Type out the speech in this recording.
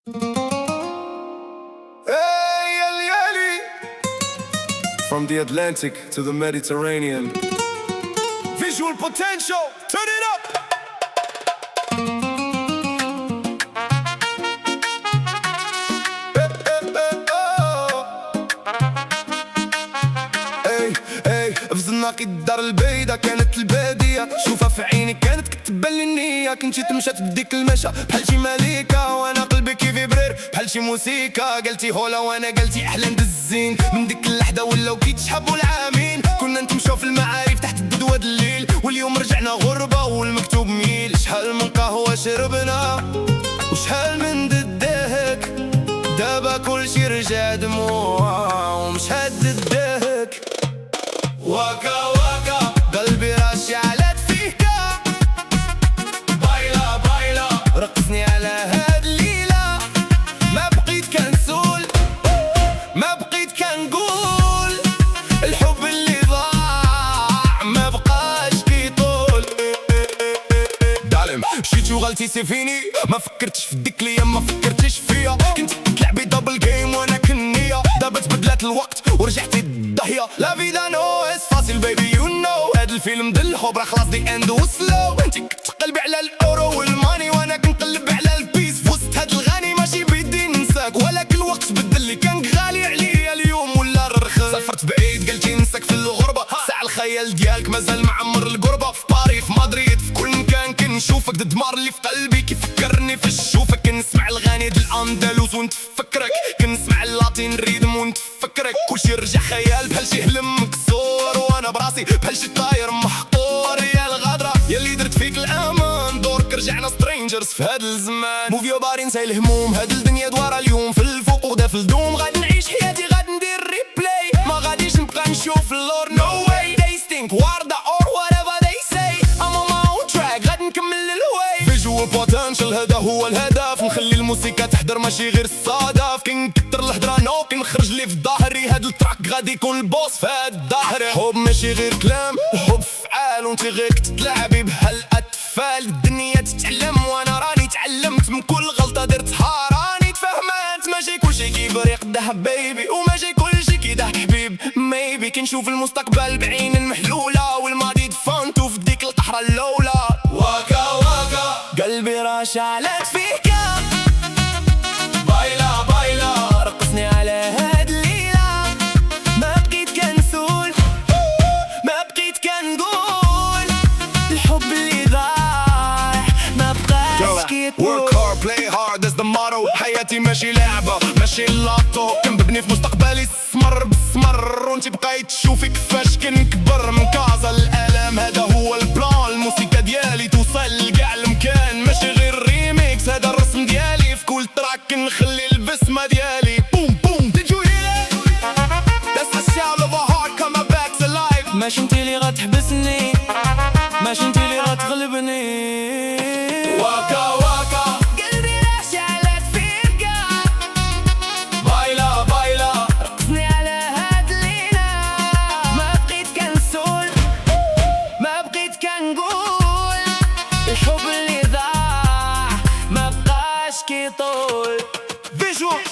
From the Atlantic to the Mediterranean. Visual potential, turn it up! فزناقي الدار البيضة كانت البادية، شوفها في عيني كانت كتبان لي النية. كنتي تمشات بديك المشا بحال شي مليكة، وانا قلبي كيفيبرير بحال شي موسيقى. قلتي هولا وانا قلتي احلى ندزين، من ديك اللحظة ولاو كيتشحبوا العامين. كنا نتمشاو في المعارف تحت الدودوة الليل، واليوم رجعنا غربة والمكتوب ميل. شحال من قهوة شربنا وشحال من دداك، دابا كلشي رجع دموع ومشات دداك. واكا واكا قلبي راشي على دفيكا، بايلا بايلا رقصني على هاد الليلة. ما بقيت كنسول ما بقيت كنقول، الحب اللي ضاع ما بقاش كيطول. دالم مشيتي وغلتي سي فيني، ما فكرتش في ديك الايام ما فكرتش فيا. كنت تلعبي دبل جيم وانا كنية، دابا تبدلات الوقت ورجعتي الضحية. لا فيدا نو اس فاسيل بيبي يو نو، هاد الفيلم ديال الحب راه خلاص دي اند وسلو. انتي كتقلبي على الاورو والماني وانا كنقلب على البيس. فوسط هاد الغني ماشي بيدي ننساك، ولكن الوقت بدل اللي كان غالي عليا اليوم ولا رخص. سافرت بعيد قلتي نساك في الغربة، ساعة الخيال ديالك مازال معمر القربة. في باريس في مدريد في كل مكان كنشوفك، الدمار اللي في قلبي كيفكرني في الشوفك. كنسمع الغني ديال الاندلس ونتفكرك، كنسمع اللاتين ريدم ونتفكرك. كلشي رجع خيال بحال شي حلم مكسور، وانا براسي بحال شي طاير محقور. يا الغدرة ياللي درت فيك الامان، دورك رجعنا سترينجرز في هاد الزمان. موف يور بادي نساي الهموم، هاد الدنيا دوارة اليوم في الفوق وغدا في الدوم. غادي نعيش حياتي غادي ندير ريبلاي، ما غاديش نبقى نشوف اللور. نو واي they stink واردا or whatever they say. I'm on my own track غادي نكمل الهواي. فيجوال بوتنشال هذا هو الهدف، نخلي الموسيقى تحضر ماشي غير الصدف. كنكتر الهضرة نو كنخرج لي في ظهري، هاد التراك غادي يكون البوس في هاد الظهر. حب ماشي غير كلام حب فعال، وانتي غير كتلعبي بحال الاطفال. الدنيا تتعلم وانا راني تعلمت، من كل غلطة درتها راني تفهمت. ماشي كلشي كيبريق الذهب بيبي، وماشي كلشي كيضحك حبيب ميبي. كنشوف المستقبل بعين محلولة، والماضي دفنتو في ديك القحرة الاولى. واكا واكا قلبي راش على دفيكا، بايلا بايلا رقصني على هاد الليلة. ما بقيت كنسول ما بقيت كنقول، الحب اللي ضاع ما بقاش كيطول. Work hard play hard that's the motto. حياتي ماشي لعبة ماشي اللوتو، كنبني في مستقبلي السمر بالسمر. وانتي بقاي تشوفي كيفاش كنكبر من كازا الالم. هذا هو البلان، الموسيقى ديالي توصل لكاع المكان. ماشي غير ريميكس هذا الرسم ديالي، في كل تراك كنخلي البسمة ديالي. بوم بوم did you hear that? That's the sound of a heart coming back to life. ماشي انتي اللي غتحبسني، ماشي انتي اللي غتغلبني. واكا واكا قلبي راشي على دفيكا، بايلا بايلا رقصني على هاد الليلة. ما بقيت كنسول ما بقيت كنقول، الحب اللي ضاع ما بقاش كيطول. فيجوال